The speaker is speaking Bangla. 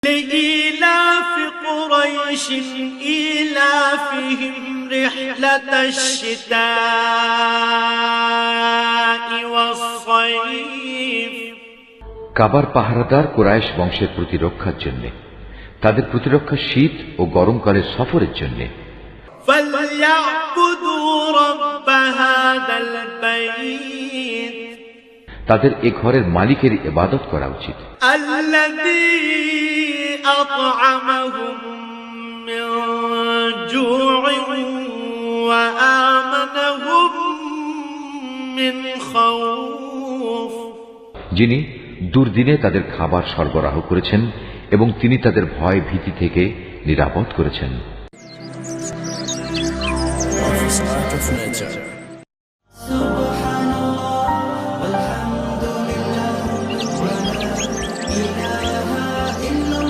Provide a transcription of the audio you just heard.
لإيلاف قريش إيلافهم رحلة الشتاء والصيف কাবার পাহারাদার কুরাইশ বংশের প্রতিরক্ষার জন্য, তাদের প্রতিরক্ষা শীত ও গরমকালের সফরের জন্য। فليعبدوا رب هذا البيت তাদের এ ঘরের মালিকের ইবাদত করা উচিত, الذي أطعمهم من جوع وآمنهم من خوف যিনি দুর্দিনে তাদের খাবার সরবরাহ করেছেন এবং তিনি তাদের ভয় ভীতি থেকে নিরাপদ করেছেন।